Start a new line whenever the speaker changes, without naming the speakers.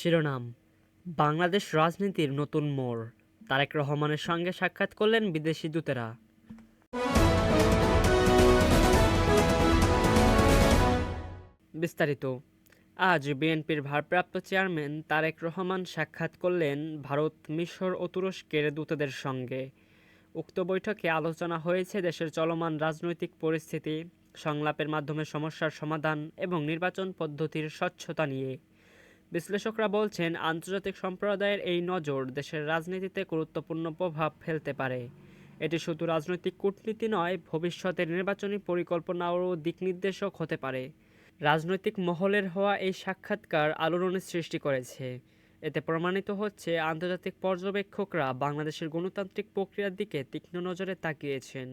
শিরোনাম: বাংলাদেশ রাজনীতির নতুন মোড়, তারেক রহমানের সঙ্গে সাক্ষাৎ করলেন বিদেশি দূতেরা। বিস্তারিত। আজ বিএনপির ভারপ্রাপ্ত চেয়ারম্যান তারেক রহমান সাক্ষাৎ করলেন ভারত, মিশর ও তুরস্কের দূতদের সঙ্গে। উক্ত বৈঠকে আলোচনা হয়েছে দেশের চলমান রাজনৈতিক পরিস্থিতি, সংলাপের মাধ্যমে সমস্যার সমাধান এবং নির্বাচন পদ্ধতির স্বচ্ছতা নিয়ে। বিশ্লেষকরা বলছেন, আন্তর্জাতিক সম্প্রদায়ের এই নজর দেশের রাজনীতিতে গুরুত্বপূর্ণ প্রভাব ফেলতে পারে। এটি শুধু রাজনৈতিক কূটনীতি নয়, ভবিষ্যতের নির্বাচনী পরিকল্পনারও দিকনির্দেশক হতে পারে। রাজনৈতিক মহলের হওয়া এই সাক্ষাৎকার আলোড়নের সৃষ্টি করেছে। এতে প্রমাণিত হচ্ছে, আন্তর্জাতিক পর্যবেক্ষকরা বাংলাদেশের গণতান্ত্রিক প্রক্রিয়ার দিকে তীক্ষ্ণ নজরে তাকিয়েছেন।